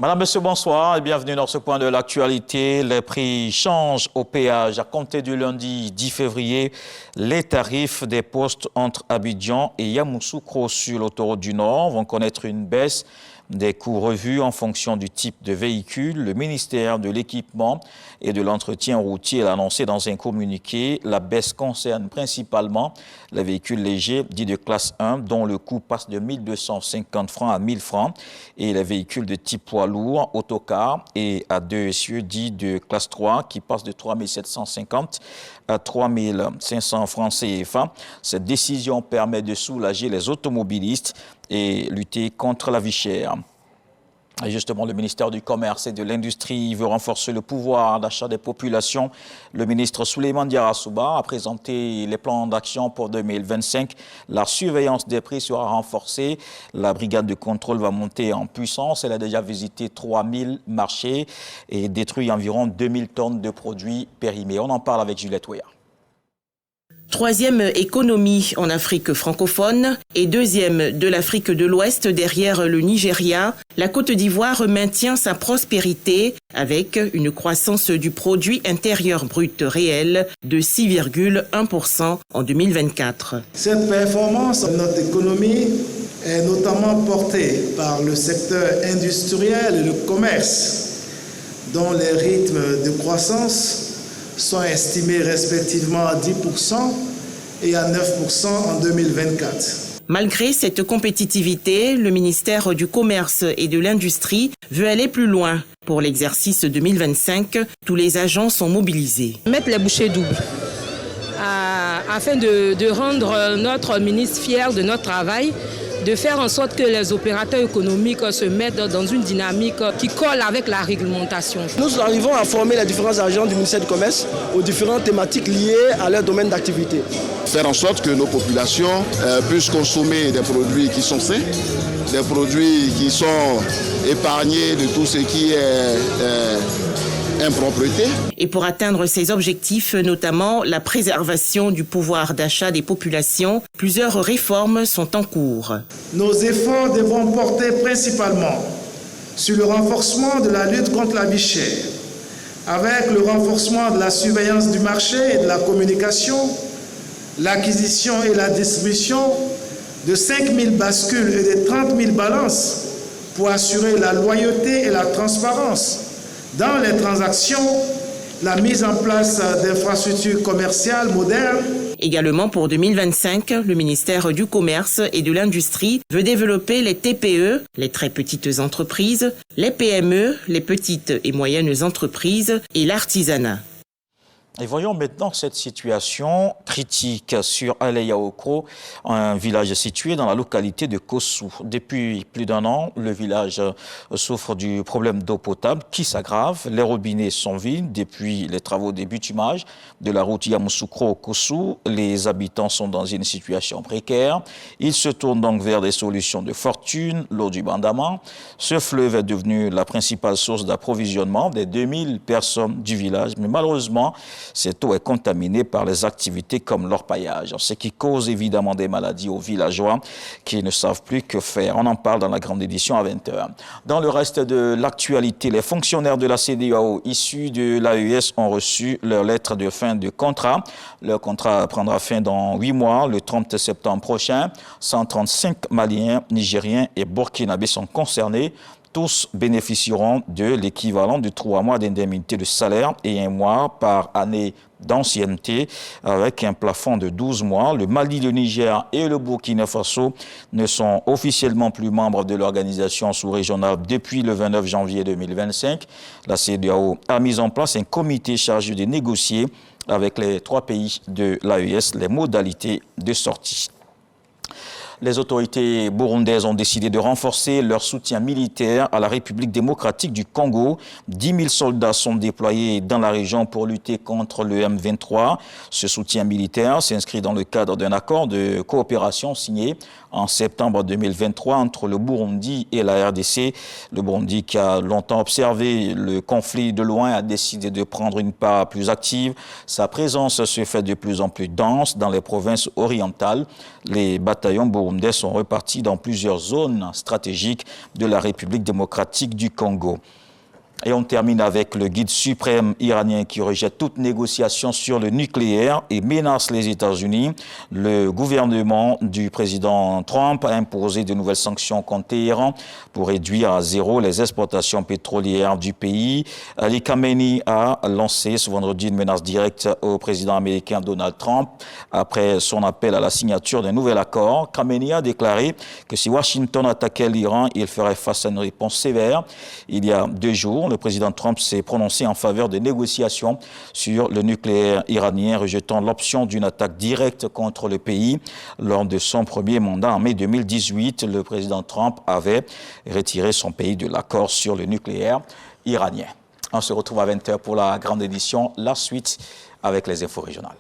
Madame, Monsieur, bonsoir et bienvenue dans ce point de l'actualité. Les prix changent au péage. À compter du lundi 10 février, les tarifs des postes entre Abidjan et Yamoussoukro sur l'autoroute du Nord vont connaître une baisse des coûts revus en fonction du type de véhicule. Le ministère de l'Équipement et de l'Entretien routier l'a annoncé dans un communiqué. La baisse concerne principalement les véhicules légers dits de classe 1 dont le coût passe de 1 250 francs à 1 000 francs et les véhicules de type poids lourd, autocar et à deux essieux dits de classe 3 qui passent de 3 750 à 3 500 francs CFA. Cette décision permet de soulager les automobilistes et lutter contre la vie chère. Et justement, le ministère du Commerce et de l'Industrie veut renforcer le pouvoir d'achat des populations. Le ministre Souleymane Diarra-Souba a présenté les plans d'action pour 2025. La surveillance des prix sera renforcée. La brigade de contrôle va monter en puissance. Elle a déjà visité 3000 marchés et détruit environ 2000 tonnes de produits périmés. On en parle avec Juliette Ouya. Troisième économie en Afrique francophone et deuxième de l'Afrique de l'Ouest derrière le Nigeria, la Côte d'Ivoire maintient sa prospérité avec une croissance du produit intérieur brut réel de 6,1% en 2024. Cette performance de notre économie est notamment portée par le secteur industriel et le commerce, dont les rythmes de croissance sont estimés respectivement à 10% et à 9% en 2024. Malgré cette compétitivité, le ministère du Commerce et de l'Industrie veut aller plus loin. Pour l'exercice 2025, tous les agents sont mobilisés. Mettre les bouchées doubles afin de rendre notre ministre fier de notre travail, de faire en sorte que les opérateurs économiques se mettent dans une dynamique qui colle avec la réglementation. Nous arrivons à former les différents agents du ministère du Commerce aux différentes thématiques liées à leur domaine d'activité. Faire en sorte que nos populations puissent consommer des produits qui sont sains, des produits qui sont épargnés de tout ce qui est impropreté. Et pour atteindre ces objectifs, notamment la préservation du pouvoir d'achat des populations, plusieurs réformes sont en cours. Nos efforts devront porter principalement sur le renforcement de la lutte contre la vie chère, avec le renforcement de la surveillance du marché et de la communication, l'acquisition et la distribution de 5 000 bascules et de 30 000 balances pour assurer la loyauté et la transparence dans les transactions, la mise en place d'infrastructures commerciales modernes. Également pour 2025, le ministère du Commerce et de l'Industrie veut développer les TPE, les très petites entreprises, les PME, les petites et moyennes entreprises et l'artisanat. Et voyons maintenant cette situation critique sur Aleyaokro, un village situé dans la localité de Kossou. Depuis plus d'un an, le village souffre du problème d'eau potable qui s'aggrave. Les robinets sont vides depuis les travaux de bitumage de la route Yamoussoukro-Kossou. Les habitants sont dans une situation précaire. Ils se tournent donc vers des solutions de fortune, l'eau du Bandama. Ce fleuve est devenu la principale source d'approvisionnement des 2000 personnes du village. Mais malheureusement, cette eau est contaminée par les activités comme l'orpaillage, ce qui cause évidemment des maladies aux villageois qui ne savent plus que faire. On en parle dans la grande édition à 20h. Dans le reste de l'actualité, les fonctionnaires de la CEDEAO issus de l'AES ont reçu leur lettre de fin de contrat. Leur contrat prendra fin dans 8 mois, le 30 septembre prochain. 135 Maliens, Nigériens et Burkinabés sont concernés. Tous bénéficieront de l'équivalent de 3 mois d'indemnité de salaire et 1 mois par année d'ancienneté avec un plafond de 12 mois. Le Mali, le Niger et le Burkina Faso ne sont officiellement plus membres de l'organisation sous-régionale depuis le 29 janvier 2025. La CEDEAO a mis en place un comité chargé de négocier avec les 3 pays de l'AES les modalités de sortie. Les autorités burundaises ont décidé de renforcer leur soutien militaire à la République démocratique du Congo. 10 000 soldats sont déployés dans la région pour lutter contre le M23. Ce soutien militaire s'inscrit dans le cadre d'un accord de coopération signé en septembre 2023 entre le Burundi et la RDC. Le Burundi, qui a longtemps observé le conflit de loin, a décidé de prendre une part plus active. Sa présence se fait de plus en plus dense dans les provinces orientales. Les bataillons burundais burundais sont repartis dans plusieurs zones stratégiques de la République démocratique du Congo. Et on termine avec le guide suprême iranien qui rejette toute négociation sur le nucléaire et menace les États-Unis. Le gouvernement du président Trump a imposé de nouvelles sanctions contre Téhéran pour réduire à zéro les exportations pétrolières du pays. Ali Khamenei a lancé ce vendredi une menace directe au président américain Donald Trump après son appel à la signature d'un nouvel accord. Khamenei a déclaré que si Washington attaquait l'Iran, il ferait face à une réponse sévère. Il y a 2 jours, le président Trump s'est prononcé en faveur des négociations sur le nucléaire iranien, rejetant l'option d'une attaque directe contre le pays. Lors de son premier mandat en mai 2018, le président Trump avait retiré son pays de l'accord sur le nucléaire iranien. On se retrouve à 20h pour la grande édition. La suite avec les infos régionales.